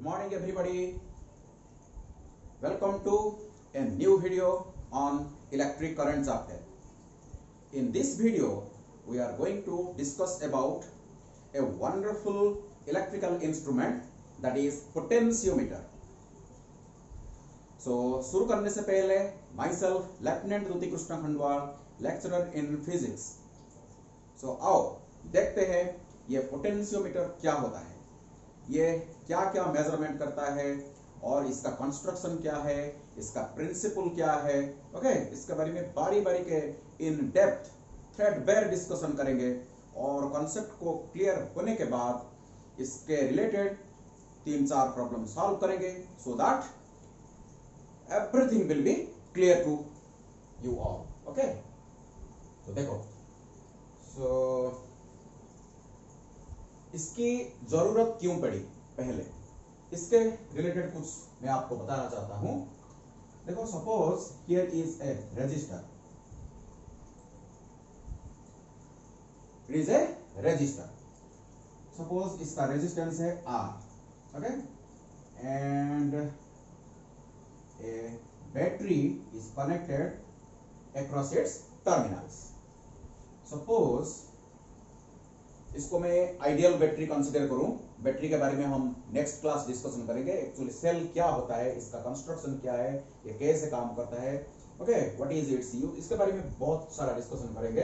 Good morning everybody. Welcome to a new video on electric current chapter. In this video we are going to discuss about a wonderful electrical instrument that is potentiometer. So शुरू करने से पहले myself lieutenant Jyoti Krishna Khandwal, lecturer in physics. So आओ देखते हैं ये potentiometer क्या होता है, ये क्या क्या मेजरमेंट करता है और इसका कंस्ट्रक्शन क्या है, इसका प्रिंसिपल क्या है. ओके, इसके बारे में बारी बारी के इन डेप्थ थ्रेडबेयर डिस्कशन करेंगे और कॉन्सेप्ट को क्लियर होने के बाद इसके रिलेटेड 3-4 प्रॉब्लम सॉल्व करेंगे so that everything will be clear to you all. Okay, तो देखो, सो इसकी जरूरत क्यों पड़ी, पहले इसके रिलेटेड कुछ मैं आपको बताना चाहता हूं. देखो, suppose here is a register, it is a register. Suppose इसका रेजिस्टेंस है R. Okay, and A battery is connected across its terminals. Suppose इसको मैं आइडियल बैटरी कंसीडर करूं. बैटरी के बारे में हम नेक्स्ट क्लास डिस्कशन करेंगे. एक्चुअली सेल क्या होता है, इसका कंस्ट्रक्शन क्या है, ये कैसे काम करता है, okay, what is it's use, इसके बारे में बहुत सारा डिस्कशन करेंगे.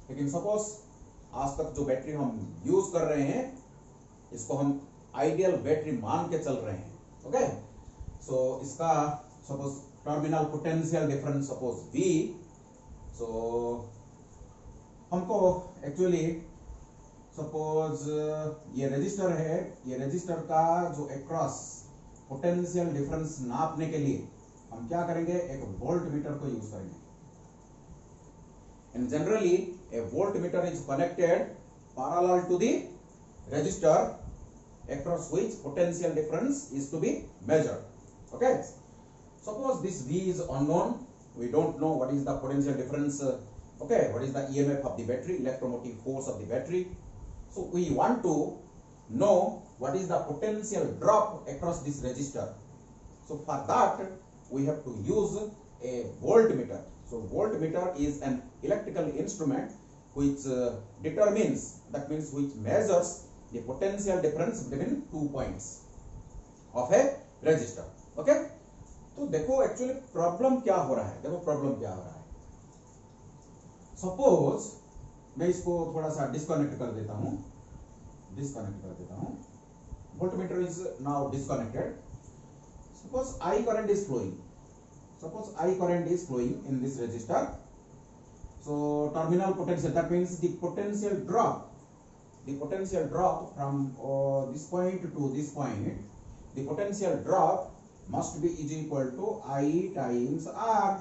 लेकिन सपोज आज तक जो बैटरी हम यूज कर रहे हैं इसको हम आइडियल बैटरी मान के चल रहे हैं. ओके, सो इसका suppose terminal potential difference suppose V. सो हमको एक्चुअली सपोज ये रजिस्टर है, ये रजिस्टर का जो अक्रॉस पोटेंशियल डिफरेंस नापने के लिए हम क्या करेंगे, एक वोल्ट मीटर को यूज करेंगे. And generally a voltmeter is connected parallel to the resistor across which potential difference is to be measured. Okay, suppose this V is unknown, we don't know what is the potential difference, okay, what is the EMF of the battery, electromotive force of the battery. So we want to know what is the potential drop across this resistor. So for that we have to use a voltmeter. So voltmeter is an electrical instrument which determines, that means which measures the potential difference between 2 points of a resistor. Okay, तो देखो actually problem क्या हो रहा है. देखो problem क्या हो रहा है. सपोज मैं इसको थोड़ा सा डिस्कनेक्ट कर देता हूं. Voltmeter is now disconnected. Suppose I current is flowing. Suppose I current is flowing in this resistor. So terminal potential, that means the potential drop from this point to this point, the potential drop must be is equal to I times R.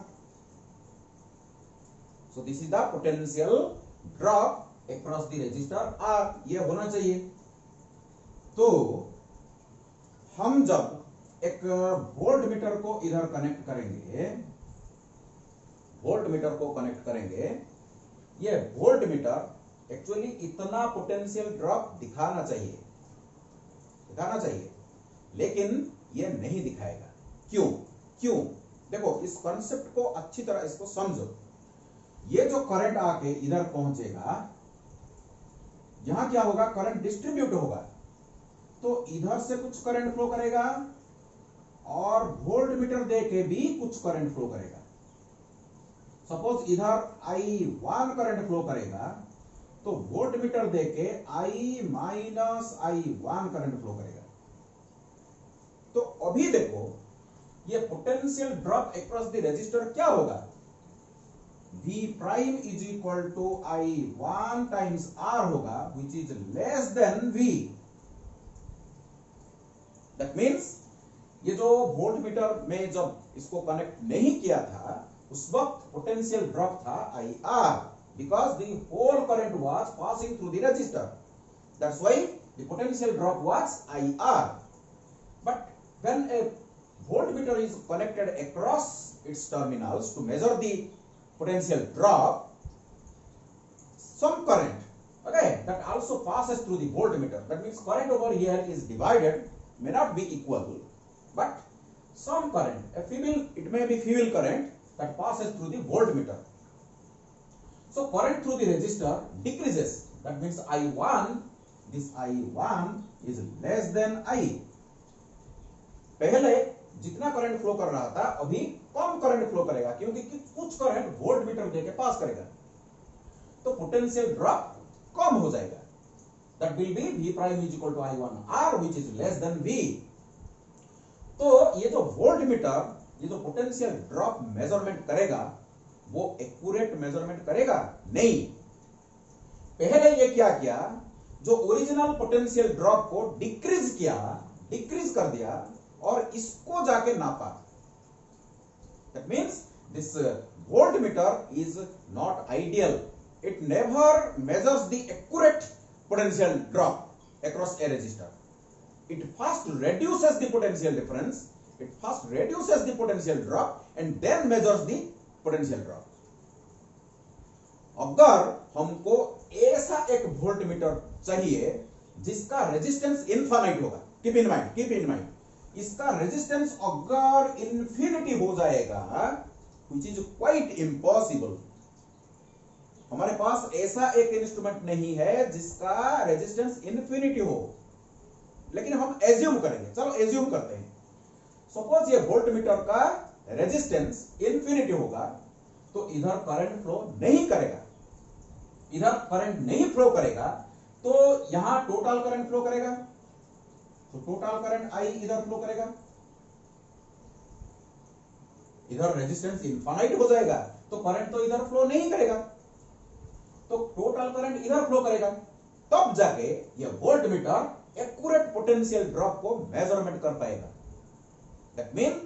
So this is the potential drop across the resistor R. ये होना चाहिए. तो हम जब एक voltmeter को इधर connect करेंगे, ये वोल्ट मीटर एक्चुअली इतना पोटेंशियल ड्रॉप दिखाना चाहिए, लेकिन ये नहीं दिखाएगा. क्यों? देखो, इस कॉन्सेप्ट को अच्छी तरह इसको समझो. ये जो करंट आके इधर पहुंचेगा, यहां क्या होगा, करंट डिस्ट्रीब्यूट होगा. तो इधर से कुछ करंट फ्लो करेगा और वोल्ट मीटर दे के भी कुछ करंट फ्लो करेगा. सपोज इधर I1 करंट फ्लो करेगा तो वोल्ट मीटर दे के I minus I1 current flow करेगा. तो अभी देखो ये potential drop across the resistor क्या होगा, V prime is equal to I1 times R होगा, which is less than V. That means ये जो वोल्ट मीटर में जब इसको कनेक्ट नहीं किया था उस वक्त पोटेंशियल ड्रॉप था IR, because the whole current was passing through the resistor. That's why the potential drop was IR. But when a voltmeter is connected across its terminals to measure the potential drop, some current, okay, that also passes through the voltmeter. That means current over here is divided may not be equal, but some current, it may be feeble current that passes through the voltmeter. So current through the resistor decreases. That means I1, this I1 is less than I. पहले जितना current flow कर रहा था अभी कम current flow करेगा, क्योंकि कुछ current voltmeter देके पास करेगा, तो पोटेंशियल ड्रॉप कम हो जाएगा. That will be V prime is equal to I1R which is less than V. तो ये जो वोल्टमीटर, ये जो पोटेंशियल ड्रॉप मेजरमेंट करेगा वो एक्यूरेट मेजरमेंट करेगा नहीं. पहले ये क्या किया, जो ओरिजिनल पोटेंशियल ड्रॉप को डिक्रीज कर दिया और इसको जाके नापा. That means this voltmeter is not ideal. It never measures the accurate potential drop across a resistor. It first reduces the potential difference, it first reduces the potential drop and then measures the potential drop. अगर हमको ऐसा एक voltmeter चाहिए जिसका resistance infinite होगा, keep in mind, इसका resistance अगर infinity हो जाएगा, which is quite impossible. हमारे पास ऐसा एक इंस्ट्रूमेंट नहीं है जिसका रेजिस्टेंस इन्फिनिटी हो, लेकिन हम एज्यूम करेंगे. चलो एज्यूम करते हैं. सपोज ये वोल्टमीटर का रेजिस्टेंस इन्फिनिटी होगा, तो इधर करंट फ्लो नहीं करेगा. इधर करंट नहीं फ्लो करेगा तो यहां टोटल करंट फ्लो करेगा. तो टोटल करंट आई इधर फ्लो करेगा. इधर रेजिस्टेंस इनफाइनाइट हो जाएगा तो करंट तो इधर फ्लो नहीं करेगा, तो टोटल करंट इधर फ्लो करेगा. तब जाके ये वोल्टमीटर एक्यूरेट पोटेंशियल ड्रॉप को मेजरमेंट कर पाएगा. That mean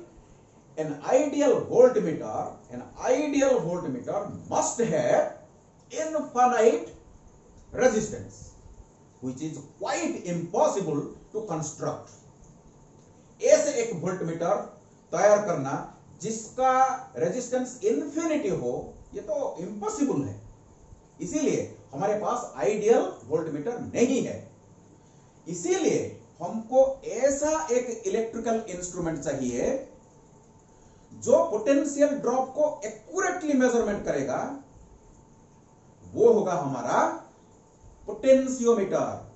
an ideal voltmeter must have infinite resistance, which is quite impossible to construct. ऐसे एक वोल्टमीटर तैयार करना जिसका रेजिस्टेंस इन्फिनिटी हो, ये तो इम्पॉसिबल है. इसीलिए हमारे पास आइडियल वोल्टमीटर नहीं है. इसीलिए हमको ऐसा एक इलेक्ट्रिकल इंस्ट्रूमेंट चाहिए जो पोटेंशियल ड्रॉप को एक्यूरेटली मेजरमेंट करेगा. वो होगा हमारा पोटेंशियोमीटर.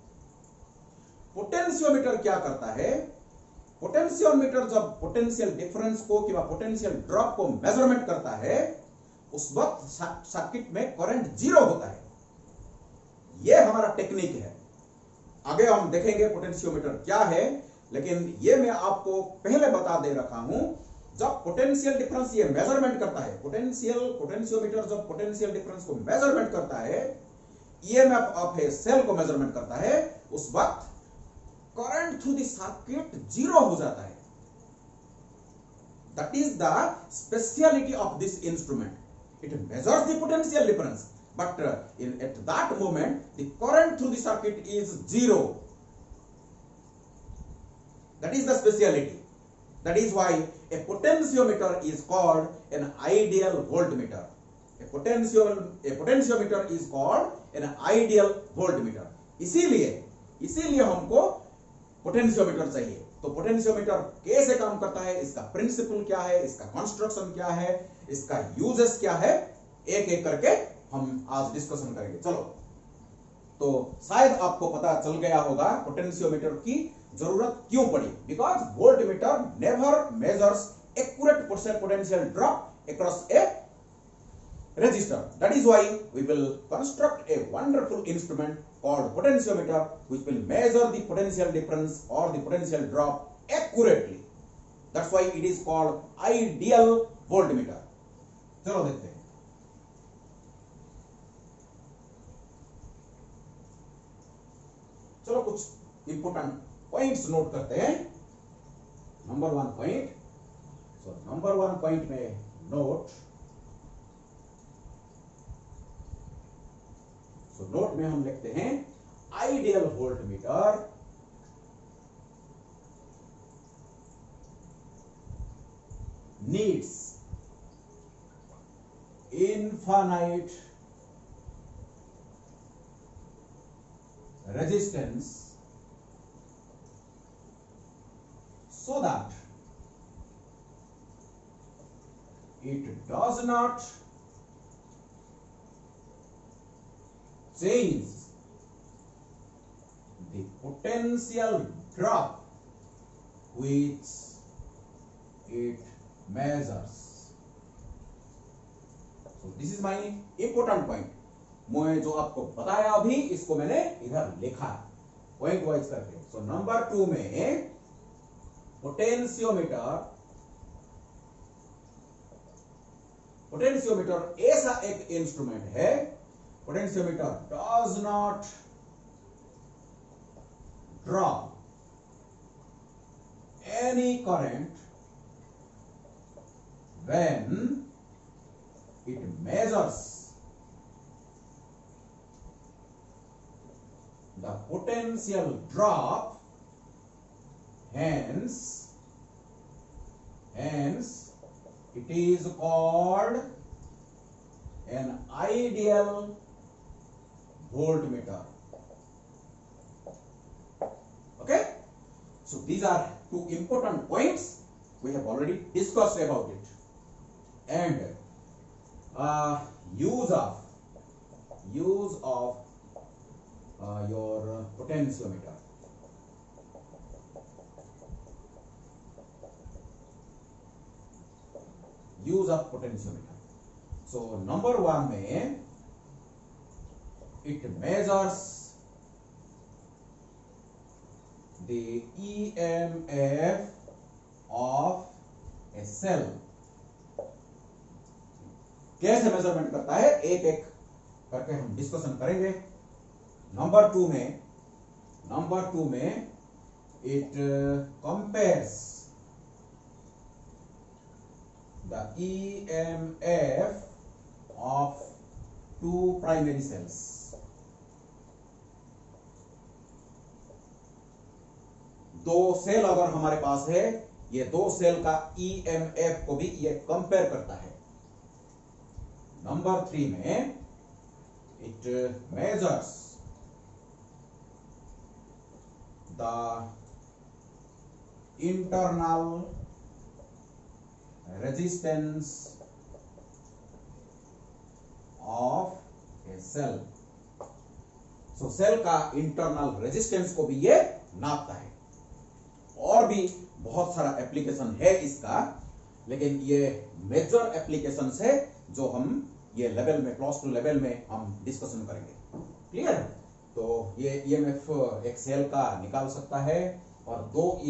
पोटेंशियोमीटर क्या करता है? पोटेंशियोमीटर जब पोटेंशियल डिफरेंस को कि पोटेंशियल ड्रॉप को मेजरमेंट करता है, उस वक्त सर्किट में करंट जीरो होता है. यह हमारा टेक्निक है. आगे हम देखेंगे पोटेंशियोमीटर क्या है, लेकिन यह मैं आपको पहले बता दे रखा हूं. जब पोटेंशियल डिफरेंस ये मेजरमेंट करता है, पोटेंशियोमीटर जब पोटेंशियल डिफरेंस को मेजरमेंट करता है, ईएमएफ ऑफ ए सेल को मेजरमेंट करता है, उस वक्त current through the circuit zero हो जाता है. That is the speciality of this instrument. It measures the potential difference, but at that moment the current through the circuit is zero. That is the speciality. That is why a potentiometer is called an ideal voltmeter. A potentiometer is called an ideal voltmeter. इसीलिए हमको potentiometer चाहिए. तो potentiometer कैसे काम करता है, इसका principal क्या है, इसका कंस्ट्रक्शन क्या है, इसका यूजेस क्या है, एक एक करके हम आज डिस्कशन करेंगे. चलो, तो शायद आपको पता चल गया होगा पोटेंशियोमीटर की जरूरत क्यों पड़ी. Because voltmeter never measures accurate potential drop across A resistor. That is why we will construct a wonderful instrument called potentiometer, which will measure the potential difference or the potential drop accurately. That's why it is called ideal voltmeter. चलो देखते हैं. चलो कुछ important points note करते हैं. Number 1 point. So number 1 point में note. तो note में हम लिखते हैं ideal voltmeter needs infinite resistance does not change the potential drop which it measures. So this is my important point. मैं जो आपको बताया अभी इसको मैंने इधर लिखा पॉइंट वाइज करके. सो नंबर 2 में पोटेंशियोमीटर ऐसा एक इंस्ट्रूमेंट है. Potentiometer does not draw any current when it measures the potential drop, hence it is called an ideal voltmeter. Okay, so these are two important points we have already discussed about it. And use of your potentiometer. Use of potentiometer. So number 1 में it measures the EMF of a cell. कैसे measurement करता है एक एक करके हम discussion करेंगे. Number 2 में it compares the EMF of 2 primary cells. दो सेल अगर हमारे पास है, ये 2 सेल का EMF को भी ये कंपेयर करता है. नंबर 3 में it measures the internal resistance of a cell. So cell का इंटरनल रेजिस्टेंस को भी ये नापता है. और भी बहुत सारा एप्लीकेशन है इसका, लेकिन ये मेजर एप्लीकेशंस है जो हम ये लेवल में, क्लास 2 लेवल में हम डिस्कशन करेंगे. क्लियर है? तो ये EMF एक सेल का निकाल सकता है और दो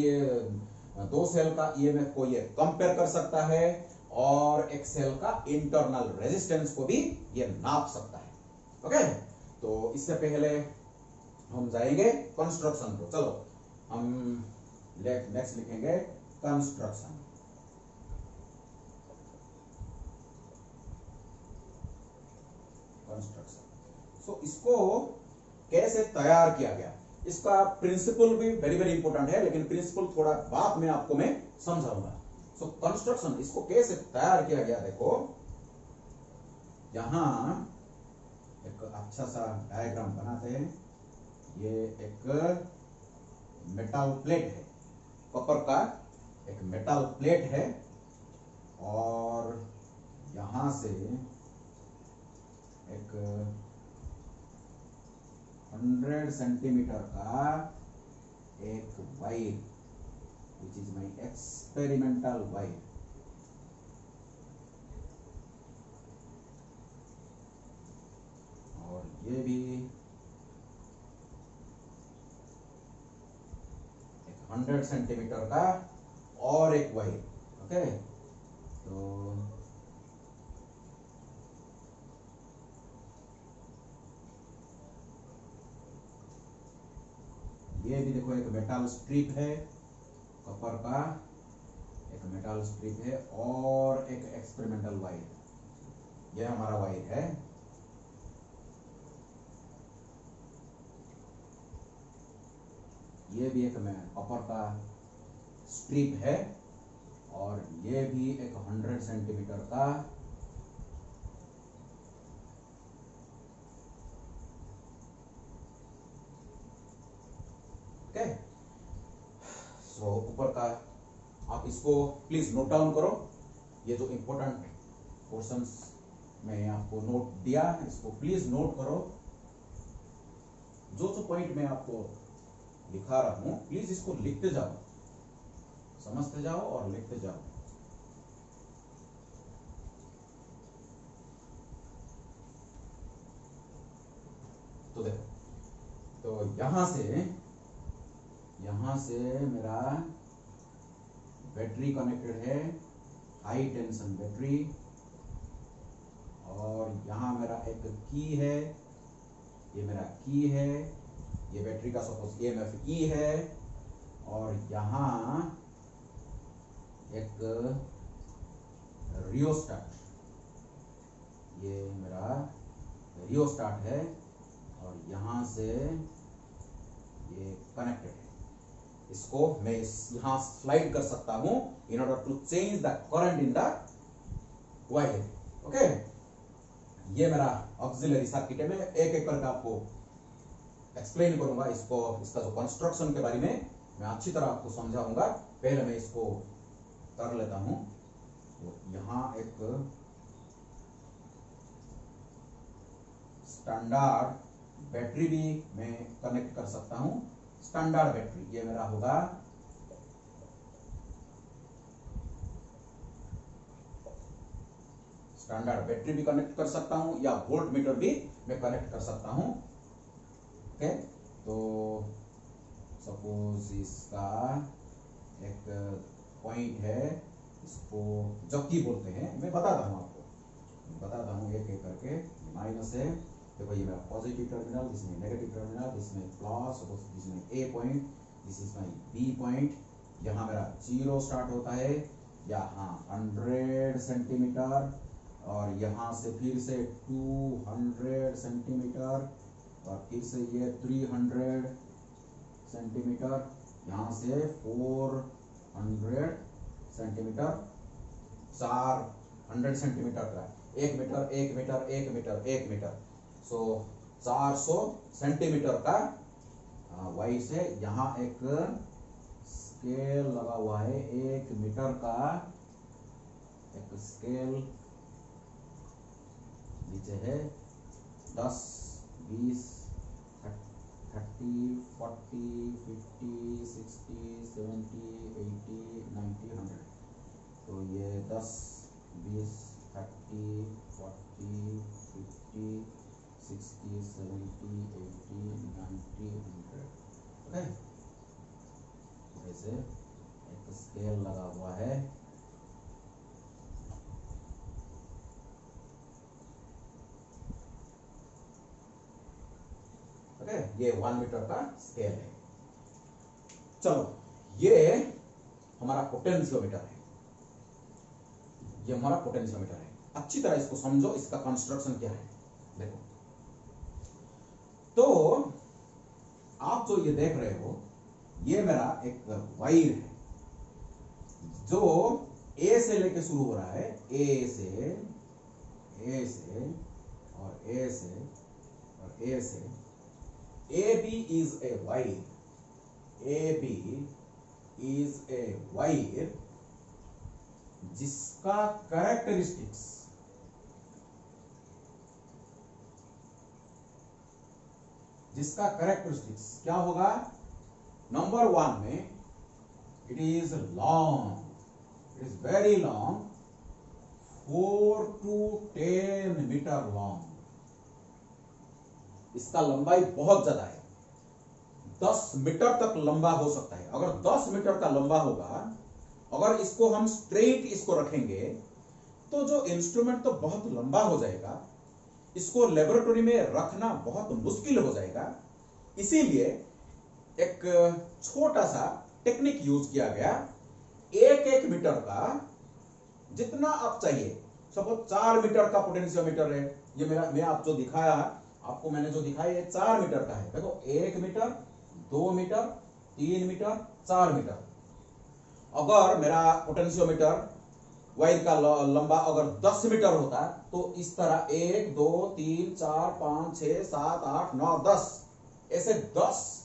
सेल का EMF को ये कंपेयर कर सकता है और एक सेल का इंटरनल रेजिस्टेंस को भी ये नाप सकता है. ओके, तो इससे पहले हम जाएंगे कंस्ट्रक्शन को. चलो हम नेक्स्ट लिखेंगे कंस्ट्रक्शन. सो इसको कैसे तैयार किया गया, इसका प्रिंसिपल भी वेरी वेरी इंपॉर्टेंट है, लेकिन प्रिंसिपल थोड़ा बाद में आपको मैं समझाऊंगा. सो कंस्ट्रक्शन, इसको कैसे तैयार किया गया, देखो यहां एक अच्छा सा डायग्राम बनाते हैं. ये एक मेटल प्लेट है, कॉपर का एक मेटल प्लेट है और यहां से एक 100 सेंटीमीटर का एक wire, which is my experimental wire. और ये भी एक 100 सेंटीमीटर का और एक वायर. ओके, तो ये भी देखो एक मेटल स्ट्रिप है, कॉपर का एक मेटल स्ट्रिप है और एक एक्सपेरिमेंटल वायर. ये हमारा वायर है. ये भी एक कॉपर का स्ट्रिप है और ये भी एक 100 सेंटीमीटर का ऊपर का. आप इसको प्लीज नोट डाउन करो, ये जो इंपॉर्टेंट पोर्शंस में आपको नोट दिया, इसको प्लीज नोट करो। जो जो पॉइंट मैं आपको दिखा रहा हूं प्लीज इसको लिखते जाओ, समझते जाओ और लिखते जाओ। तो देखो, तो यहां से मेरा बैटरी कनेक्टेड है, हाई टेंशन बैटरी, और यहां मेरा एक की है, ये मेरा की है, ये बैटरी का सपोज EMF E है, और यहां एक रियोस्टेट, ये मेरा रियोस्टेट है, और यहां से ये कनेक्टेड है। इसको मैं यहां स्लाइड कर सकता हूं in order to change the current in the wire. Okay, ये मेरा ऑक्सिलरी सर्किट है। मैं एक एक करके आपको एक्सप्लेन करूंगा इसको, इसका जो कंस्ट्रक्शन के बारे में मैं अच्छी तरह आपको समझाऊंगा। पहले मैं इसको कर लेता हूं। तो यहां एक स्टैंडर्ड बैटरी भी मैं कनेक्ट कर सकता हूं। स्टैंडर्ड बैटरी ये मेरा होगा स्टैंडर्ड बैटरी भी कनेक्ट कर सकता हूं, या वोल्ट मीटर भी मैं कनेक्ट कर सकता हूं। ओके, तो सपोज इसका एक पॉइंट है, इसको जॉकी बोलते हैं। मैं बताता हूं आपको, बताता हूं एक एक करके। माइनस है, देखो ये मेरा पॉजिटिव टर्मिनल, जिसमें नेगेटिव टर्मिनल, जिसमें प्लस, जिसमें A point, this is my B point. यहाँ मेरा 0 स्टार्ट होता है, यहाँ 100 सेंटीमीटर, और यहाँ से फिर से 200 सेंटीमीटर, और फिर से ये 300 सेंटीमीटर, यहाँ से 400 सेंटीमीटर, 400 सेंटीमीटर का 1 मीटर 1 मीटर 1 मीटर 1 मीटर, सो 400 सेंटीमीटर का वाई से यहाँ एक स्केल लगा हुआ है। 1 मीटर का एक स्केल नीचे है। 10, 20, 30, 40, 50, 60, 70, 80, 90, 100। तो ये 10, 20, 30, 40, 50, 60, 70, 80, 90, 100। ओके, ऐसे एक स्केल लगा हुआ है। ओके, ये 1 मीटर का स्केल है। चलो, ये हमारा पोटेंशियोमीटर है, ये हमारा पोटेंशियोमीटर है। अच्छी तरह इसको समझो, इसका कंस्ट्रक्शन क्या है। देखो, तो आप जो ये देख रहे हो, ये मेरा एक वायर है जो ए से लेके शुरू हो रहा है, ए से और ए से और ए से। A B is a wire, A B is a wire जिसका कैरेक्टरिस्टिक्स क्या होगा। नंबर 1 में it is long, it is very long, 4 to 10 metre long. इसका लंबाई बहुत ज्यादा है, 10 मीटर तक लंबा हो सकता है। अगर 10 मीटर का लंबा होगा, अगर इसको हम स्ट्रेट इसको रखेंगे तो जो इंस्ट्रूमेंट तो बहुत लंबा हो जाएगा, इसको लेबोरेटरी में रखना बहुत मुश्किल हो जाएगा। इसीलिए एक छोटा सा टेक्निक यूज किया गया। 1 मीटर का जितना आप चाहिए, सपोज 4 मीटर का पोटेंशियोमीटर है, ये मैं आप जो दिखाया आपको, मैंने जो दिखाया ये 4 मीटर का है। देखो, 1 मीटर, 2 मीटर, 3 मीटर, 4 मीटर। अगर मेरा पोटेंशियोमीटर वायर का लंबा अगर 10 मीटर होता तो इस तरह 1, 2, 3, 4, 5, 6, 7, 8, 9, 10 ऐसे 10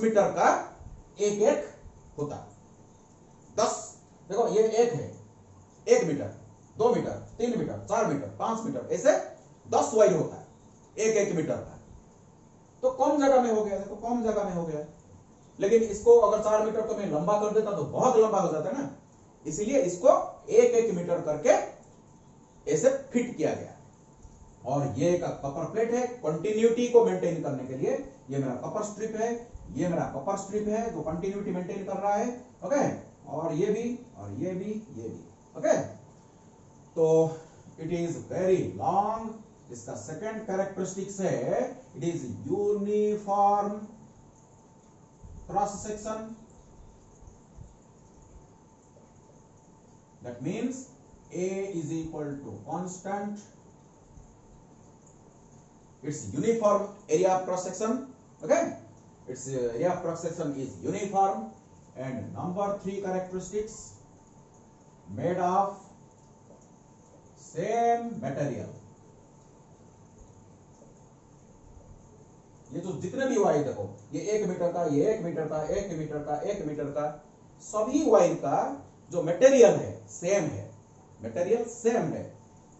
मीटर का एक होता। 10, देखो ये 1 है, 1 metre, 2 metre, 3 metre, 4 metre, 5 metre, ऐसे 10 वायर होता है 1 मीटर का। तो कम जगह में हो गया, देखो कम जगह में हो गया। लेकिन इसको अगर 4 मीटर को मैं लंबा कर देता तो बहुत लंबा हो जाता है ना, इसीलिए इसको 1 मीटर करके ऐसे फिट किया गया। और ये एक कपर प्लेट है, कंटिन्यूटी को मेंटेन करने के लिए। ये मेरा कपर स्ट्रिप है, ये मेरा कपर स्ट्रिप है जो कंटिन्यूटी मेंटेन कर रहा है। ओके, और ये भी, और ये भी, ये भी। ओके, तो इट इज वेरी लॉन्ग। इसका सेकंड कैरेक्टरिस्टिक्स है it is uniform cross section. That means A is equal to constant. Its uniform area of cross section. Okay, its area of cross section is uniform. And number 3 characteristics, made of same material. ये जो जितने भी wire देखो, ये 1 metre का, ये 1 metre का, 1 metre का, 1 मीटर का, सभी वायर का जो मटेरियल है सेम है, मटेरियल सेम है,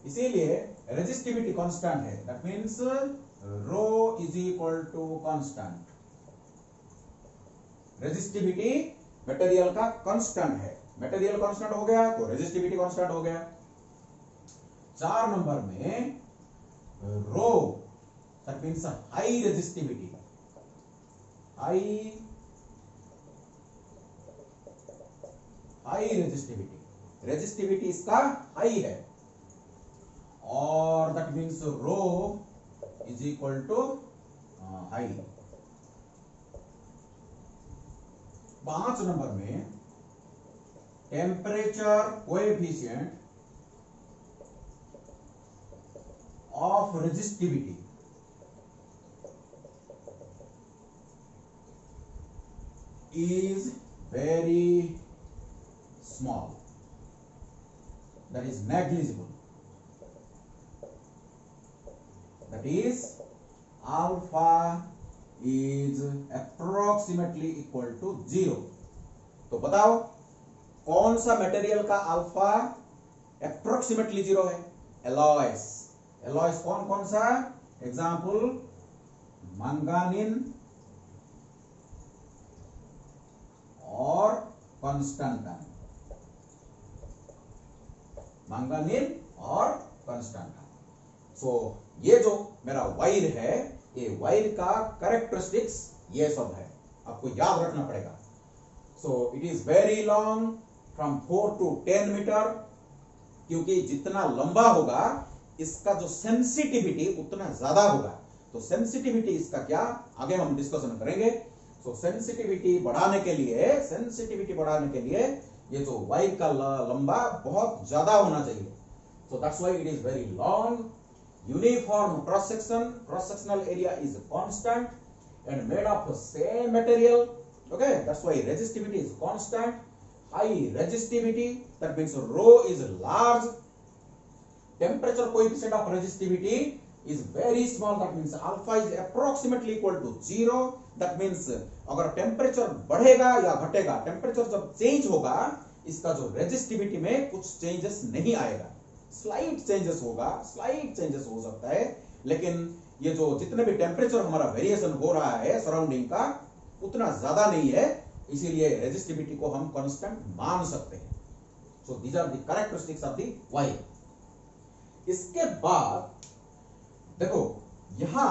इसीलिए रेजिस्टिविटी कांस्टेंट है। That means rho is equal to constant. Resistivity material का कांस्टेंट है, मटेरियल कांस्टेंट हो गया तो रेजिस्टिविटी कांस्टेंट हो गया। 4 नंबर में rho, that means high resistivity, high resistivity, resistivity इसका हाई है, और that means rho is equal to high. 5 number में temperature coefficient of resistivity is very small, that is negligible, that is alpha is approximately equal to 0। तो बताओ कौन सा material का alpha approximately 0 है? एलॉयस। एलॉयस कौन कौन सा? एग्जाम्पल मंगानिन और कंस्टेंटाइन, मंगानिन और कंस्टेंटाइन। सो ये जो मेरा वायर है, ये वायर का कैरेक्टरिस्टिक्स ये सब है, आपको याद रखना पड़ेगा। So it is very long, from 4 to 10 metre, क्योंकि जितना लंबा होगा इसका जो सेंसिटिविटी उतना ज्यादा होगा। तो सेंसिटिविटी इसका क्या, आगे हम डिस्कशन करेंगे। तो सेंसिटिविटी बढ़ाने के लिए ये जो वायर का लंबा बहुत ज्यादा होना चाहिए। So that's why it is very long, uniform cross section, cross sectional area is constant and made of same material. Okay, that's why resistivity is constant, high resistivity, that means rho is large, temperature coefficient of resistivity is very small, that means alpha is approximately equal to 0। that means अगर temperature बढ़ेगा या घटेगा, temperature जब change होगा इसका जो resistivity में कुछ चेंजेस नहीं आएगा, स्लाइट चेंजेस होगा, स्लाइट चेंजेस हो सकता है, लेकिन ये जो जितने भी टेम्परेचर हमारा वेरिएशन हो रहा है सराउंडिंग का उतना ज्यादा नहीं है, इसीलिए रेजिस्टिविटी को हम कांस्टेंट मान सकते हैं। So these are the characteristics of the wire. इसके बाद देखो यहां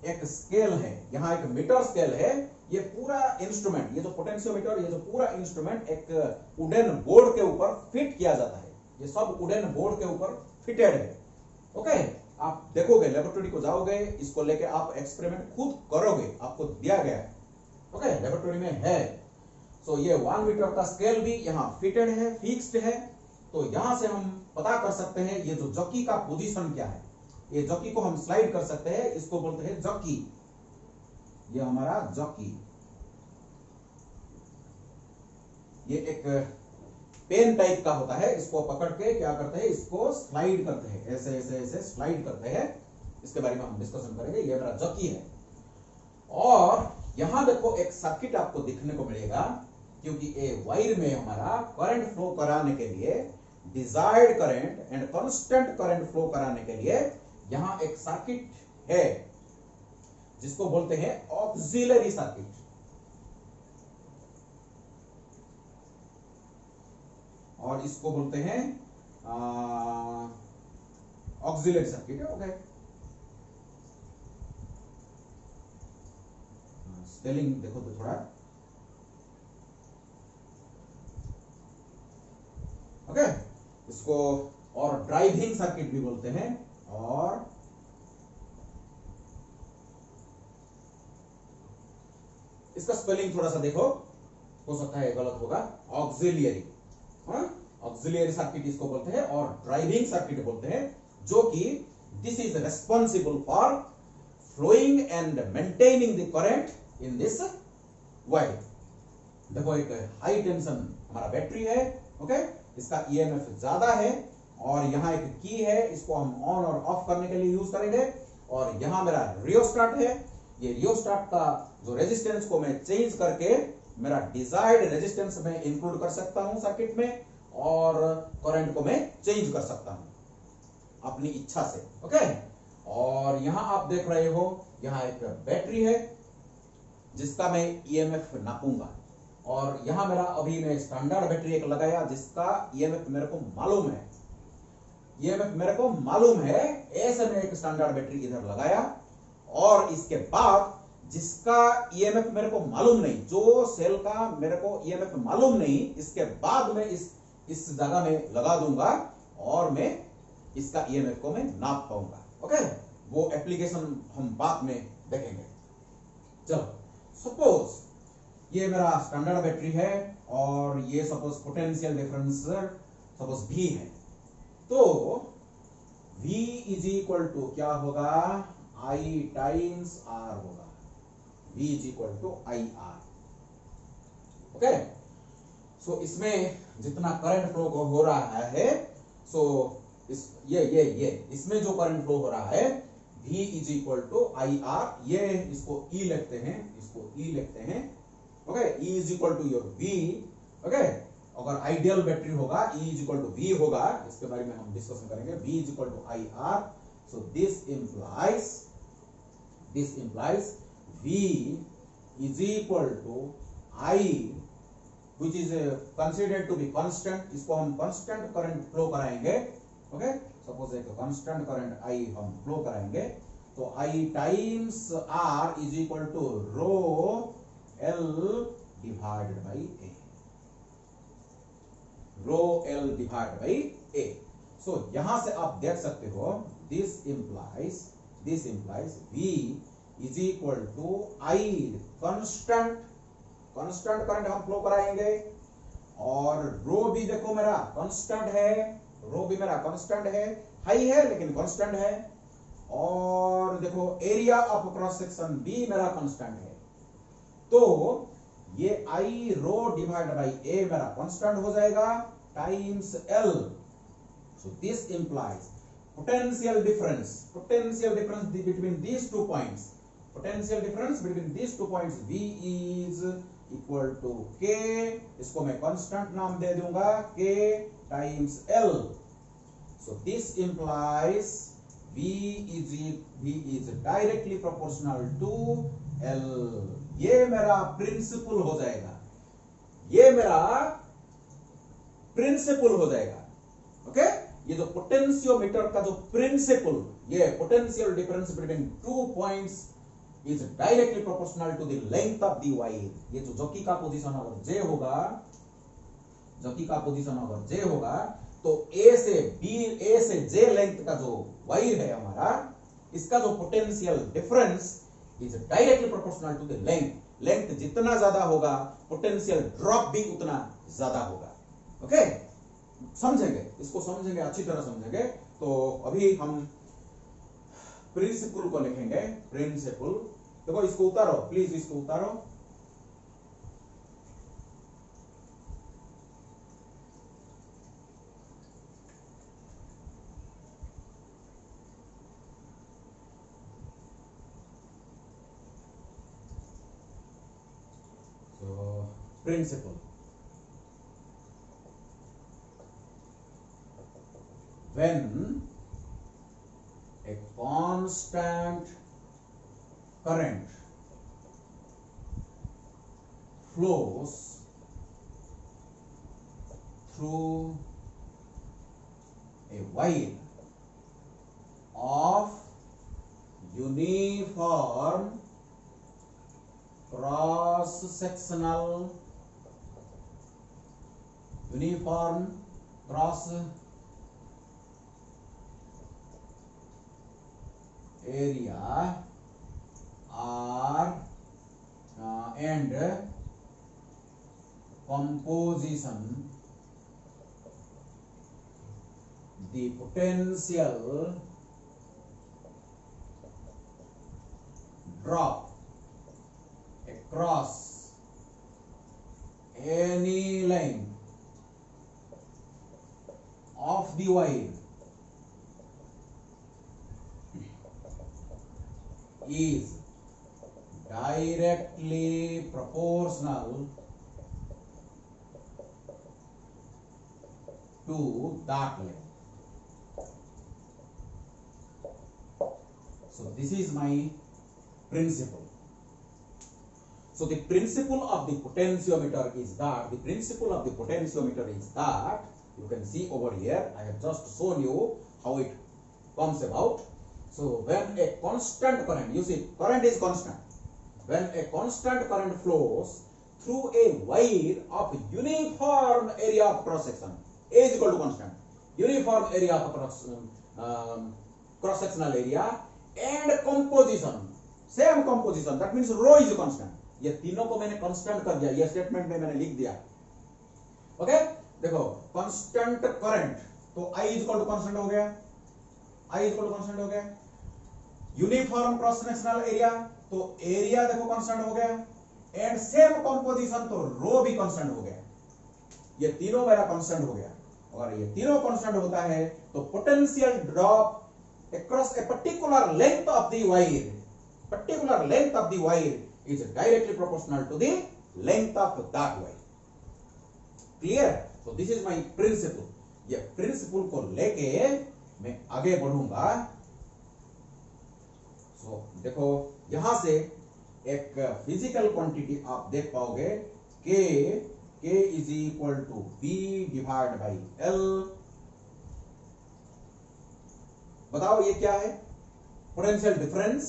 एक स्केल है, यहां एक मीटर स्केल है। ये पूरा इंस्ट्रूमेंट, ये जो पोटेंशियोमीटर, ये जो पूरा इंस्ट्रूमेंट एक वुडन बोर्ड के ऊपर फिट किया जाता है। ये सब वुडन बोर्ड के ऊपर फिटेड है। ओके, आप देखोगे, लेबोरेटरी को जाओगे, इसको लेके आप एक्सपेरिमेंट खुद करोगे, आपको दिया गया है। ओके, लेबोरेटरी में है। सो ये 1 मीटर का स्केल भी यहाँ फिटेड है, फिक्स्ड है। तो यहां से हम पता कर सकते हैं ये जो जॉकी का पोजीशन क्या है। ये जॉकी को हम स्लाइड कर सकते हैं, इसको बोलते हैं जॉकी। ये हमारा जॉकी, ये एक पेन टाइप का होता है, इसको पकड़ के क्या करते हैं, इसको स्लाइड करते हैं, ऐसे ऐसे ऐसे स्लाइड करते हैं। इसके बारे में हम डिस्कशन करेंगे। ये मेरा जॉकी है। और यहां देखो एक सर्किट आपको दिखने को मिलेगा, क्योंकि ये वायर में हमारा करंट फ्लो कराने के लिए desired current and constant current flow कराने के लिए यहां एक सर्किट है जिसको बोलते हैं ऑक्सिलरी सर्किट। और इसको बोलते हैं ऑक्सिलरी सर्किट। ओके, स्पेलिंग देखो तो थोड़ा। ओके, इसको और ड्राइविंग सर्किट भी बोलते हैं। और इसका स्पेलिंग थोड़ा सा देखो, हो सकता है गलत होगा। ऑक्सिलियरी, ऑक्सिलियरी सर्किट इसको बोलते हैं और ड्राइविंग सर्किट बोलते हैं, जो कि this is responsible for flowing and maintaining the current in this wire. देखो, एक हाई टेंशन हमारा बैटरी है। ओके, इसका ईएमएफ ज्यादा है और यहाँ एक की है, इसको हम ऑन और ऑफ करने के लिए यूज करेंगे। और यहाँ मेरा रियोस्टाट है, ये रियोस्टाट का जो रेजिस्टेंस को मैं चेंज करके मेरा डिजायर्ड रेजिस्टेंस में इंक्लूड कर सकता हूं सर्किट में, और करंट को मैं चेंज कर सकता हूं अपनी इच्छा से। ओके, और यहां आप देख रहे हो, यहां एक बैटरी है जिसका मैं ईएमएफ नापूंगा। और यहां मेरा अभी मैं स्टैंडर्ड बैटरी एक लगाया जिसका ईएमएफ मेरे को मालूम है, ईएमएफ मेरे को मालूम है। ऐसे मैं एक स्टैंडर्ड बैटरी इधर लगाया और इसके बाद जिसका ईएमएफ मेरे को मालूम नहीं, जो सेल का मेरे को ईएमएफ मालूम नहीं, इसके बाद मैं इस जगह में लगा दूंगा और मैं इसका ईएमएफ को मैं नाप पाऊंगा। ओके, वो एप्लीकेशन हम बाद में देखेंगे। चलो, सपोज ये मेरा स्टैंडर्ड बैटरी है और ये suppose potential difference suppose V है, तो V इज इक्वल टू क्या होगा, I टाइम्स R होगा। V is equal to IR। Okay, so इसमें जितना करंट फ्लो हो रहा है, सो ये इसमें जो करंट फ्लो हो रहा है V is equal to IR। ये इसको E लिखते हैं, इसको E लिखते हैं। Okay, E is equal to your V। Okay, अगर आइडियल बैटरी होगा E is equal to V होगा, इसके बारे में हम डिस्कशन करेंगे। V is equal to IR। So this implies V is equal to I, which is considered to be constant। इसको हम constant current flow कराएंगे। ओके, सपोज एक constant current I हम flow कराएंगे, तो I times R is equal to rho L divided by A, rho L divided by A। सो यहां से आप देख सकते हो, this implies V is equal to I constant current हम फ्लो कराएंगे। और रो भी देखो मेरा कांस्टेंट है, रो भी मेरा कांस्टेंट है, हाई है लेकिन कांस्टेंट है। और देखो एरिया ऑफ क्रॉस सेक्शन भी मेरा कांस्टेंट है, तो ये आई रो डिवाइड बाई ए मेरा कांस्टेंट हो जाएगा times L. So this implies potential difference between these 2 points, V is equal to K, इसको मैं constant नाम दे दूंगा, K times L। so this implies V is directly proportional to L। ये मेरा principal हो जाएगा, ये मेरा प्रिंसिपल हो जाएगा। ओके, ये जो पोटेंशियोमीटर का जो प्रिंसिपल, ये potential difference between 2 points is directly proportional to the length of the wire. ये जो जॉकी का पोजीशन अगर J होगा, जॉकी का पोजीशन अगर J होगा, तो A से J लेंथ का जो वायर है हमारा, इसका जो potential difference is directly proportional to the length. Length जितना ज्यादा होगा, पोटेंशियल ड्रॉप भी उतना ज्यादा होगा। ओके, समझेंगे, इसको समझेंगे, अच्छी तरह समझेंगे। तो अभी हम प्रिंसिपल को लिखेंगे। प्रिंसिपल देखो, इसको उतारो प्लीज, इसको उतारो। तो principal when a constant current flows through a wire of uniform cross area and composition, the potential drop across any line of the wire is directly proportional to that length. So this is my principle. So the principle of the potentiometer is that, you can see over here, I have just shown you how it comes about. So when a constant current, you see current is constant. When a constant current flows through a wire of uniform area of cross section, A is equal to constant, uniform area of cross sectional area and composition, same composition, that means rho is constant. ये तीनों को मैंने constant कर दिया, ये statement में मैंने लिख दिया. ओके, देखो कांस्टेंट करंट तो I is equal to constant हो गया, यूनिफॉर्म क्रॉस सेक्शनल एरिया तो एरिया देखो कांस्टेंट हो गया एंड सेम कंपोजिशन तो रो भी कांस्टेंट हो गया. ये तीनों मेरा कांस्टेंट हो गया और ये तीनों कांस्टेंट होता है तो potential drop across a particular length of the wire is directly proportional to the length of that wire. Clear? So this is my principle. ये प्रिंसिपल को लेके मैं आगे बढ़ूंगा. So देखो यहां से एक फिजिकल क्वांटिटी आप देख पाओगे K is equal to B divided by L. बताओ ये क्या है? Potential difference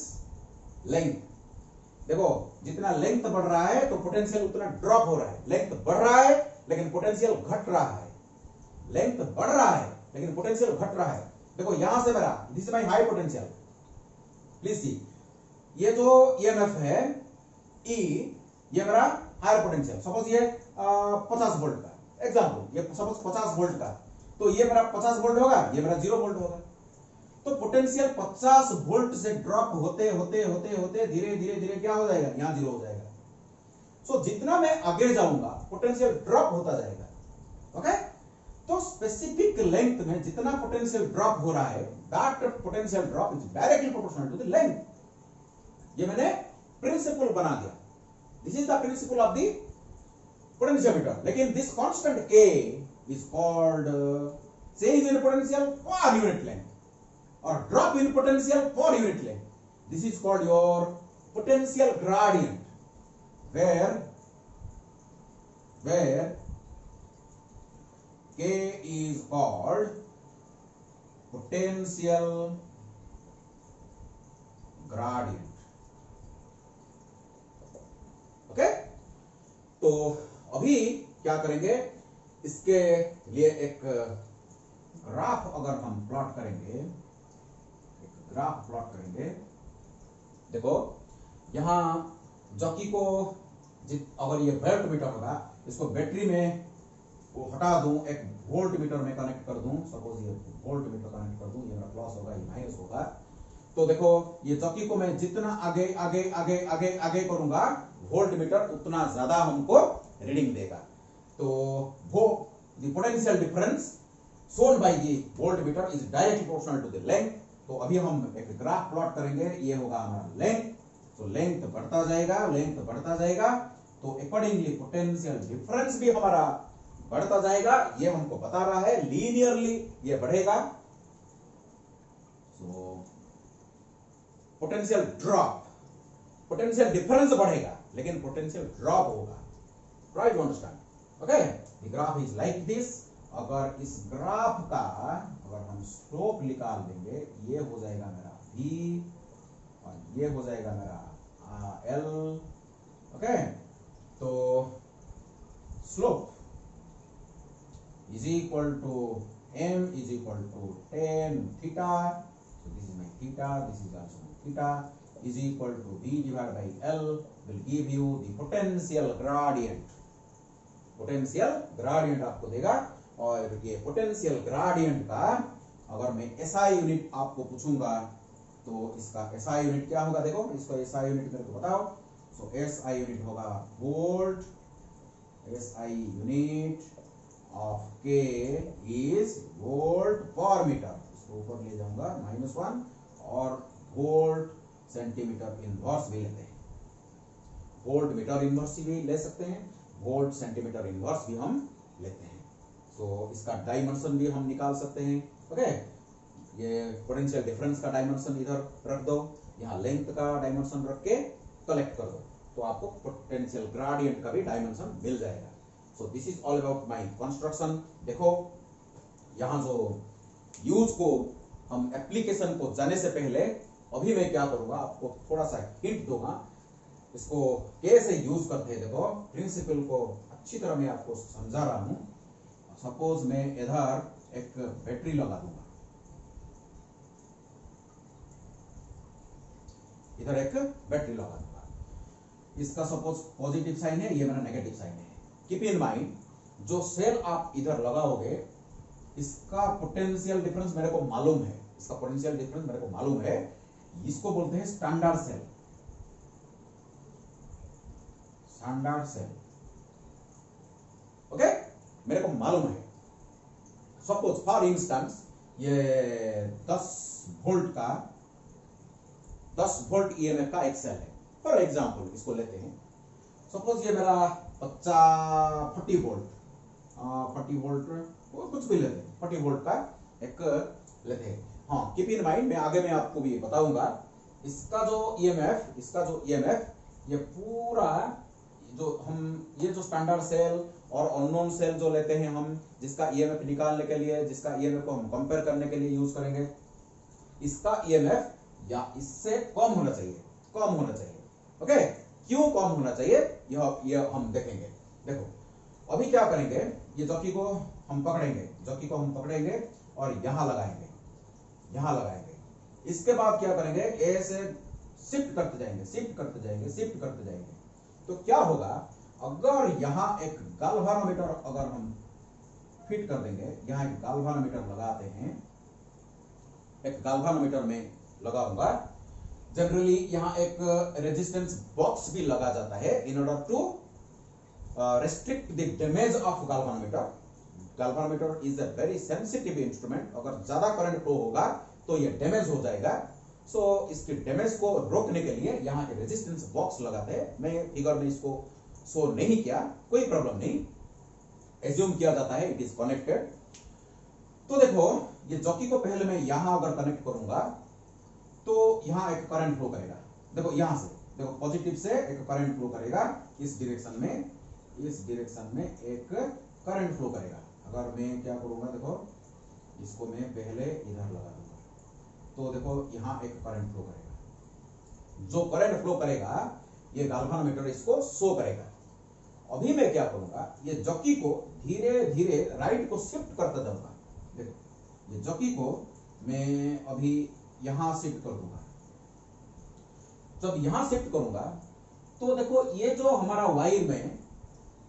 length. देखो जितना लेंथ बढ़ रहा है तो पोटेंशियल उतना ड्रॉप हो रहा है. लेंथ बढ़ रहा है लेकिन पोटेंशियल घट रहा है. लेंथ बढ़ रहा है लेकिन पोटेंशियल घट रहा है. देखो यहां से मेरा this is my high potential. Please see, ये जो ईएमएफ है E, ये मेरा हायर पोटेंशियल. सपोज ये 50 वोल्ट का एग्जांपल, ये सपोज 50 वोल्ट का, तो ये मेरा 50 वोल्ट होगा, ये मेरा 0 वोल्ट होगा. तो पोटेंशियल 50 वोल्ट से ड्रॉप होते होते होते होते धीरे धीरे धीरे क्या हो जाएगा, यहां 0 हो जाएगा. सो जितना मैं आगे जाऊंगा पोटेंशियल ड्रॉप होता जाएगा. ओके, तो स्पेसिफिक लेंथ में जितना पोटेंशियल ड्रॉप हो रहा है that potential drop is directly proportional to the length. ये मैंने प्रिंसिपल बना दिया. This is the principle of the potentiometer. लेकिन this constant K is called change in potential per unit length or drop in potential per unit length. This is called your potential gradient, where K is called potential gradient. Okay, तो अभी क्या करेंगे, इसके लिए एक graph अगर हम plot करेंगे, देखो यहां जॉकी को अगर ये वोल्ट मीटर होगा, इसको बैटरी में वो हटा दूं, एक वोल्ट मीटर में कनेक्ट कर दूं. सपोज ये वोल्ट मीटर कनेक्ट कर दूं, ये मेरा प्लस होगा, ये माइनस होगा. तो देखो ये जॉकी को मैं जितना आगे आगे आगे आगे आगे करूंगा वोल्ट मीटर उतना ज्यादा हमको रीडिंग देगा. तो वो the potential difference shown by the voltmeter is directly proportional to the length. तो अभी हम एक ग्राफ प्लॉट करेंगे, ये होगा हमारा लेंथ. तो लेंथ बढ़ता जाएगा, तो अकॉर्डिंगली पोटेंशियल डिफरेंस भी हमारा बढ़ता जाएगा. ये हमको बता रहा है लीनियरली ये बढ़ेगा. पोटेंशियल ड्रॉप, पोटेंशियल डिफरेंस बढ़ेगा लेकिन पोटेंशियल ड्रॉप होगा। Try to understand. Okay, the graph is like this. अगर इस ग्राफ का अगर हम स्लोप निकाल देंगे, ये हो जाएगा मेरा v और ये हो जाएगा मेरा l। ओके, तो slope is equal to m is equal to tan theta, so this is my theta, this is also my theta, is equal to v divided by l will give you the potential gradient। Potential gradient आपको देगा। और ये potential gradient का अगर मैं SI unit आपको पूछूंगा तो इसका एसआई यूनिट क्या होगा? देखो इसको एसआई यूनिट मेरे को बताओ। सो एसआई यूनिट होगा वोल्ट, एसआई यूनिट ऑफ के इज वोल्ट पर मीटर। इसको ऊपर ले जाऊंगा -1, और वोल्ट सेंटीमीटर इनवर्स भी लेते हैं, वोल्ट मीटर इनवर्स भी ले सकते हैं, वोल्ट सेंटीमीटर इनवर्स भी हम लेते हैं। सो इसका डायमेंशन भी हम निकाल सकते हैं। ओके, ये पोटेंशियल डिफरेंस का डायमेंशन इधर रख दो, यहाँ लेंथ का डायमेंशन रख के कलेक्ट कर दो, तो आपको पोटेंशियल ग्रेडियंट का भी डायमेंशन मिल जाएगा। So this is all about my construction. देखो यहाँ जो यूज को हम एप्लीकेशन को जाने से पहले अभी मैं क्या करूंगा, आपको थोड़ा सा हिंट दूंगा इसको कैसे यूज करते हैं। देखो प्रिंसिपल को अच्छी तरह मैं आपको समझा रहा हूं। सपोज मैं इधर एक बैटरी लगा दूंगा, इधर एक बैटरी लगा दूंगा, इसका सपोज पॉजिटिव साइन है, ये मेरा नेगेटिव साइन है। कीप इन माइंड, जो सेल आप इधर लगाओगे इसका पोटेंशियल डिफरेंस मेरे को मालूम है, इसका पोटेंशियल डिफरेंस मेरे को मालूम है। इसको बोलते हैं standard cell, standard cell. Okay, मेरे को मालूम है। सपोज फॉर इंस्टेंस ये 10 वोल्ट का 10 वोल्ट ईएमएफ का एक सेल है। फॉर एग्जांपल इसको लेते हैं, सपोज ये मेरा 40 वोल्ट कुछ भी लेते हैं, 40 वोल्ट का एक लेते हैं। हाँ, कीप इन माइंड, मैं आगे में आपको भी बताऊंगा इसका जो ईएमएफ ये पूरा ये जो स्टैंडर्ड सेल और अननोन सेल जो लेते हैं हम, जिसका ईएमएफ निकालने के लिए, जिसका ईएमएफ को हम कंपेयर करने के लिए यूज करेंगे, इसका ईएमएफ या इससे कम होना चाहिए। ओके, क्यों कम होना चाहिए यह हम देखेंगे। देखो अभी क्या करेंगे, ये जॉकी को हम पकड़ेंगे और यहां लगाएंगे। इसके बाद क्या करेंगे, ऐसे शिफ्ट करते जाएंगे। तो क्या होगा, अगर यहां एक गाल्वानोमीटर अगर हम फिट कर देंगे, यहां एक गाल्वानोमीटर लगाते हैं, एक गाल्वानोमीटर में लगाऊंगा, जनरली यहां एक रेजिस्टेंस बॉक्स भी लगा जाता है in order to restrict the damage of galvanometer. Galvanometer is a very sensitive instrument. अगर ज्यादा करंट फ्लो होगा तो ये डैमेज हो जाएगा। सो इसके डैमेज को रोकने के लिए यहाँ के रेजिस्टेंस बॉक्स लगाते हैं। मैं फिगर में इसको शो नहीं किया, कोई प्रॉब्लम नहीं, एज्यूम किया जाता है इट इज कनेक्टेड। तो देखो ये जॉकी को पहले मैं यहां अगर कनेक्ट करूंगा तो यहां एक करंट फ्लो करेगा। देखो यहां से, देखो पॉजिटिव से एक करंट फ्लो करेगा, इस डायरेक्शन में एक करंट फ्लो करेगा। अगर मैं क्या करूंगा, देखो इसको मैं पहले इधर लगा दूंगा, तो देखो यहां एक करंट फ्लो करेगा। जो करंट फ्लो करेगा ये गाल्वानोमीटर इसको शो करेगा। अभी मैं क्या करूंगा, ये जॉकी को धीरे धीरे राइट को शिफ्ट करता जाऊंगा। देखो ये जॉकी को मैं अभी यहां शिफ्ट कर दूंगा। जब यहां शिफ्ट करूंगा तो देखो ये जो हमारा वायर में,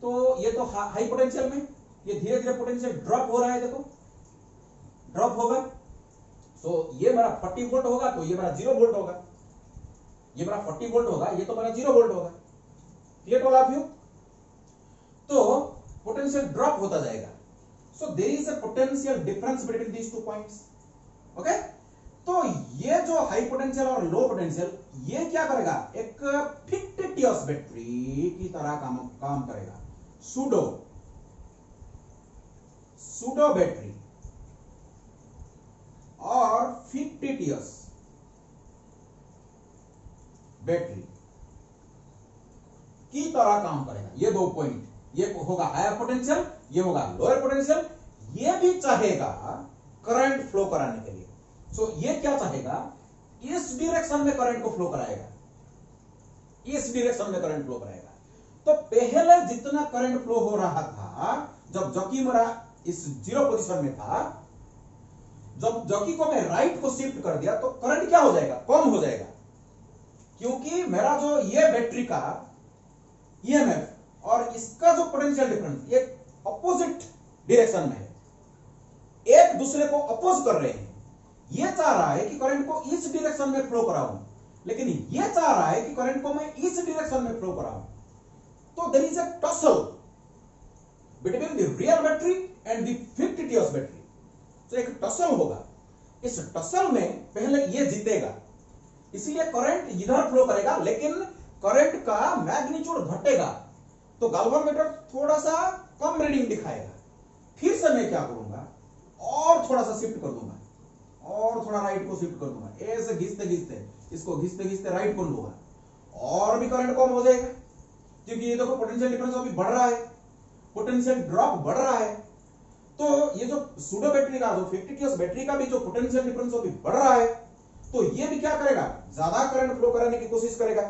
तो ये तो हाई पोटेंशियल में, ये धीरे धीरे पोटेंशियल ड्रॉप हो रहा है। देखो ड्रॉप होगा, सो ये मेरा 40 वोल्ट होगा तो ये मेरा 0 वोल्ट होगा, ये मेरा 40 वोल्ट होगा, ये तो मेरा 0 वोल्ट होगा। Clear all of you? तो पोटेंशियल ड्रॉप होता जाएगा। So there is a potential difference between these two points. Okay, तो ये जो हाई पोटेंशियल और लो पोटेंशियल ये क्या करेगा, एक फिक्टिटियस बैटरी की तरह काम करेगा। सूडो बैटरी और फिक्टिटियस बैटरी की तरह काम करेगा। ये दो पॉइंट, ये होगा हायर पोटेंशियल, ये होगा लोअर पोटेंशियल। ये भी चाहेगा करंट फ्लो कराने के लिए। सो ये क्या चाहेगा, इस डायरेक्शन में करंट को फ्लो कराएगा, इस डायरेक्शन में करंट फ्लो कराएगा। तो पहले जितना करंट फ्लो हो रहा था जब जॉकी मेरा इस जीरो पोजीशन में था, जब जॉकी को मैं राइट को शिफ्ट कर दिया तो करंट क्या हो जाएगा, कम हो जाएगा, क्योंकि मेरा जो ये बैटरी का ईएमएफ और इसका जो पोटेंशियल डिफरेंस ये अपोजिट डायरेक्शन में है, एक दूसरे को अपोज कर रहे हैं। ये चाह रहा है कि करंट को इस डायरेक्शन में फ्लो कराऊं, लेकिन ये चाह रहा है कि करंट को मैं इस डायरेक्शन में फ्लो कराऊं। तो there is a tussle between the real battery and the fictitious battery. तो एक टसल होगा, इस टसल में पहले ये जीतेगा, इसलिए करंट इधर फ्लो करेगा, लेकिन करंट का मैग्नीट्यूड घटेगा, तो गैल्वेनोमीटर थोड़ा सा कम रीडिंग दिखाएगा। फिर से मैं क्या करूंगा, और थोड़ा सा शिफ्ट कर दूंगा, और थोड़ा राइट को शिफ्ट कर दूंगा, ऐसे घिसते घिसते इसको घिसते घिसते राइट को लूंगा, और भी करंट कम हो जाएगा, क्योंकि ये देखो पोटेंशियल डिफरेंस अभी बढ़ रहा है, पोटेंशियल ड्रॉप बढ़ रहा है। तो ये जो सूडो बैटरी का, जो फिक्टिशियस बैटरी का भी जो पोटेंशियल डिफरेंस अभी बढ़ रहा है, तो ये भी क्या करेगा, ज्यादा करंट फ्लो कराने की कोशिश करेगा।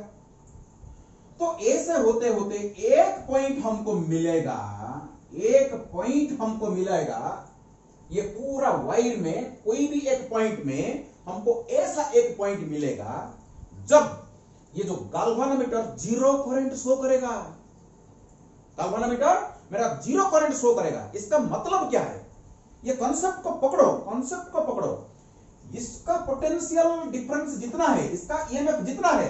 तो ऐसे होते होते एक पॉइंट हमको मिलेगा, एक पॉइंट हमको मिलेगा, ये पूरा वायर में कोई भी एक पॉइंट में हमको ऐसा एक पॉइंट मिलेगा जब ये जो गैल्वेनोमीटर जीरो करंट शो करेगा। गैल्वेनोमीटर मेरा जीरो करंट शो करेगा। इसका मतलब क्या है, ये कॉन्सेप्ट को पकड़ो, कॉन्सेप्ट को पकड़ो। इसका पोटेंशियल डिफरेंस जितना है, इसका ईएमएफ जितना है,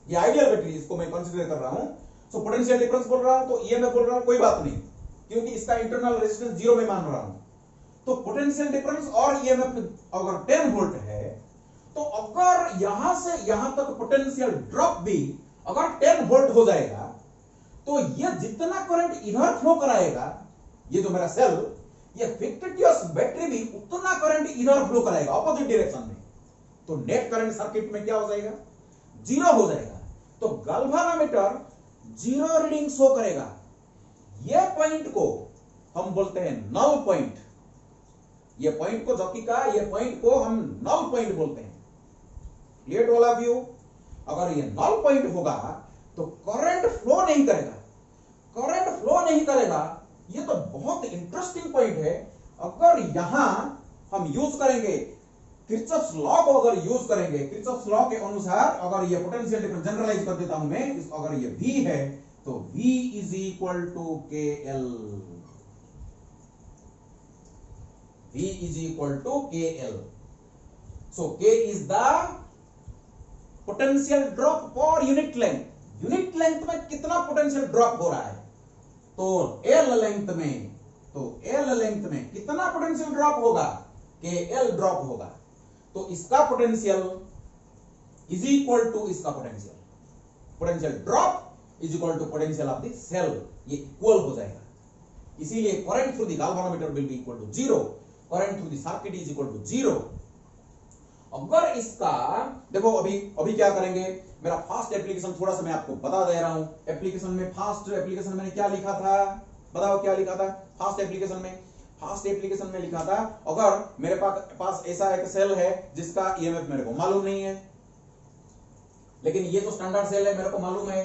ये आइडियल बैटरी इसको मैं कंसीडर कर रहा हूं, सो पोटेंशियल डिफरेंस बोल रहा हूं तो ईएमएफ बोल रहा हूं, कोई बात नहीं, क्योंकि इसका इंटरनल रेजिस्टेंस जीरो में मान रहा हूं। तो पोटेंशियल डिफरेंस और ईएमएफ अगर 10 वोल्ट है, तो अगर यहां से यहां तक पोटेंशियल ड्रॉप भी अगर 10 वोल्ट हो जाएगा, तो ये जितना करंट इधर फ्लो कराएगा, ये जो मेरा सेल, ये फिक्टिशियस बैटरी भी उतना करंट इधर फ्लो कराएगा ऑपोजिट डायरेक्शन में। तो नेट करंट सर्किट में क्या हो जाएगा, जीरो हो जाएगा। तो गैल्वेनोमीटर जीरो रीडिंग शो करेगा। ये पॉइंट को हम बोलते हैं नल पॉइंट। ये पॉइंट को जॉकी का, ये पॉइंट को हम नल पॉइंट बोलते हैं। क्लियर वाला व्यू, अगर ये नल पॉइंट होगा तो करंट फ्लो नहीं करेगा, करंट फ्लो नहीं करेगा। ये तो बहुत इंटरेस्टिंग पॉइंट है। अगर यहां हम यूज करेंगे किरचॉफ्स लॉ को, अगर यूज करेंगे किरचॉफ्स लॉ के अनुसार, अगर ये पोटेंशियल डिफरेंस जनरलाइज कर देता हूं मैं, अगर ये V है तो V is equal to KL, V is equal to KL. So K is the potential drop per unit length. Unit length में कितना पोटेंशियल ड्रॉप हो रहा है, तो L लेंथ में, तो L लेंथ में कितना पोटेंशियल ड्रॉप होगा, KL ड्रॉप होगा। तो इसका पोटेंशियल इज इक्वल टू इसका potential, potential drop is equal to potential of the cell, ये इक्वल हो जाएगा। इसीलिए current through the galvanometer will be equal to zero, current through the circuit is equal to zero. अगर इसका देखो, अभी क्या करेंगे, मेरा फास्ट एप्लीकेशन थोड़ा सा मैं आपको बता दे रहा हूं। एप्लीकेशन में, फास्ट एप्लीकेशन मैंने क्या लिखा था, बताओ क्या लिखा था फास्ट एप्लीकेशन में? फास्ट एप्लीकेशन में लिखा था, अगर मेरे पास ऐसा एक सेल है जिसका ईएमएफ मेरे को मालूम नहीं है, लेकिन ये जो स्टैंडर्ड सेल है मेरे को मालूम है,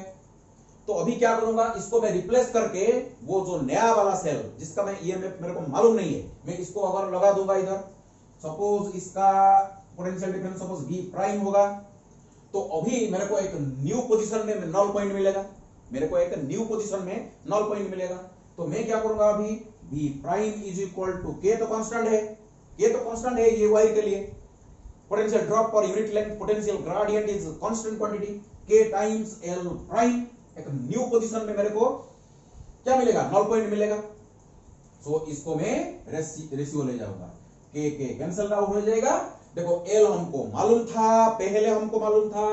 तो अभी क्या करूंगा, इसको मैं रिप्लेस करके वो जो नया वाला सेल जिसका मैं ईएमएफ मेरे को मालूम नहीं है, मैं इसको अगर लगा दूंगा इधर, सपोज इसका potential difference suppose V prime होगा, तो अभी मेरे को एक न्यू पोजीशन में नल पॉइंट मिलेगा, मेरे को एक न्यू पोजीशन में नल पॉइंट मिलेगा। तो मैं क्या करूंगा, अभी V prime is equal to K तो कांस्टेंट है, K तो कांस्टेंट है ये वायर के लिए, potential drop per unit length, potential gradient is constant quantity, K times L prime. एक न्यू पोजीशन में मेरे को क्या मिलेगा, नल पॉइंट मिलेगा। सो इसको मैं रेशियो ले जाऊंगा, K कैंसिल आउट हो जाएगा। देखो L हमको मालूम था, पहले हमको मालूम था,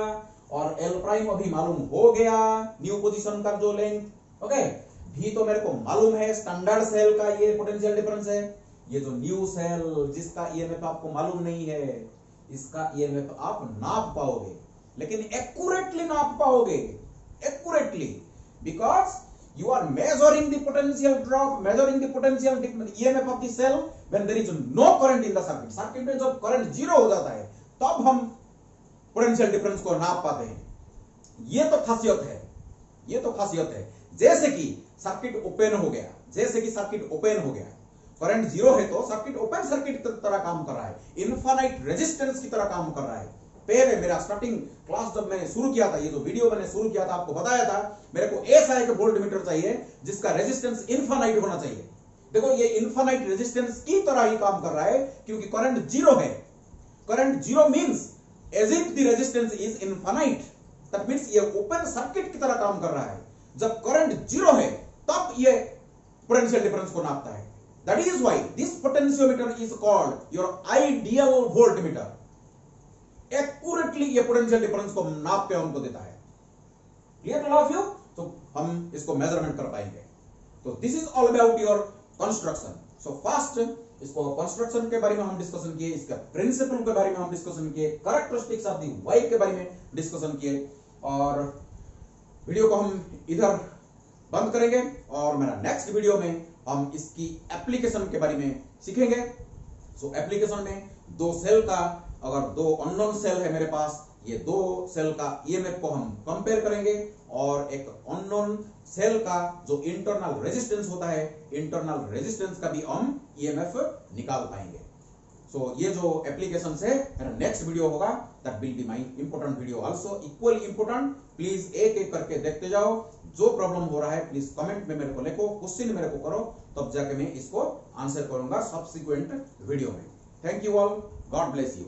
और L प्राइम अभी मालूम हो गया, न्यू पोजीशन का जो लेंथ। ओके, V तो मेरे को मालूम है, स्टैंडर्ड सेल का ये पोटेंशियल डिफरेंस है। ये जो न्यू सेल जिसका ईएमएफ आपको मालूम नहीं है, इसका ईएमएफ आप नाप पाओगे, लेकिन एक्यूरेटली नाप पाओगे, accurately, because you are measuring the potential drop, measuring the potential EMF of the cell when there is no current in the circuit. Circuit में जब करंट जीरो हो जाता है तब हम पोटेंशियल डिफरेंस को नाप पाते हैं। ये तो खासियत है, ये तो खासियत है। जैसे कि सर्किट ओपन हो गया, जैसे कि सर्किट ओपन हो गया, करंट जीरो है तो सर्किट ओपन सर्किट की तरह काम कर रहा है, इनफाइनाइट रेजिस्टेंस की तरह काम कर रहा है। पहले मेरा स्टार्टिंग क्लास जब मैंने शुरू किया था, ये जो वीडियो मैंने शुरू किया था, आपको बताया था मेरे को ऐसा एक वोल्टमीटर चाहिए जिसका रेजिस्टेंस इनफाइनाइट होना चाहिए। देखो ये इनफाइनाइट रेजिस्टेंस की तरह ही काम कर रहा है क्योंकि करंट जीरो है। Current zero means as if the resistance is infinite, that means ये ओपन सर्किट की तरह काम कर रहा है। जब करंट जीरो है तब ये पोटेंशियल डिफरेंस को नापता है। That is why this potentiometer is called your ideal voltmeter. Accurately ये पोटेंशियल डिफरेंस को नाप के हमको देता है। Clear to all of you? तो हम इसको मेजरमेंट कर पाएंगे। तो this is all about your construction. So first इसको कंस्ट्रक्शन के बारे में हम डिस्कशन किए, इसका प्रिंसिपल के बारे में हम डिस्कशन किए, कैरेक्टरिस्टिक्स ऑफ द वाई के बारे में डिस्कशन किए, और वीडियो को हम इधर बंद करेंगे और मेरा नेक्स्ट वीडियो में हम इसकी एप्लीकेशन के बारे में सीखेंगे। सो एप्लीकेशन में दो सेल का, अगर दो अननोन सेल है मेरे पास, ये दो सेल का ईएमएफ को हम कंपेयर करेंगे और एक अननोन सेल का जो इंटरनल रेजिस्टेंस होता है, इंटरनल रेजिस्टेंस का भी हम ईएमएफ निकाल पाएंगे। सो ये जो एप्लीकेशन है मेरा नेक्स्ट वीडियो होगा, that will be my important video also, equally important. Please एक एक करके देखते जाओ। जो प्रॉब्लम हो रहा है प्लीज कमेंट में मेरे को लिखो, क्वेश्चन मेरे को करो, तब जाके मैं इसको आंसर करूंगा सब्सिक्वेंट वीडियो में। Thank you all, God bless you.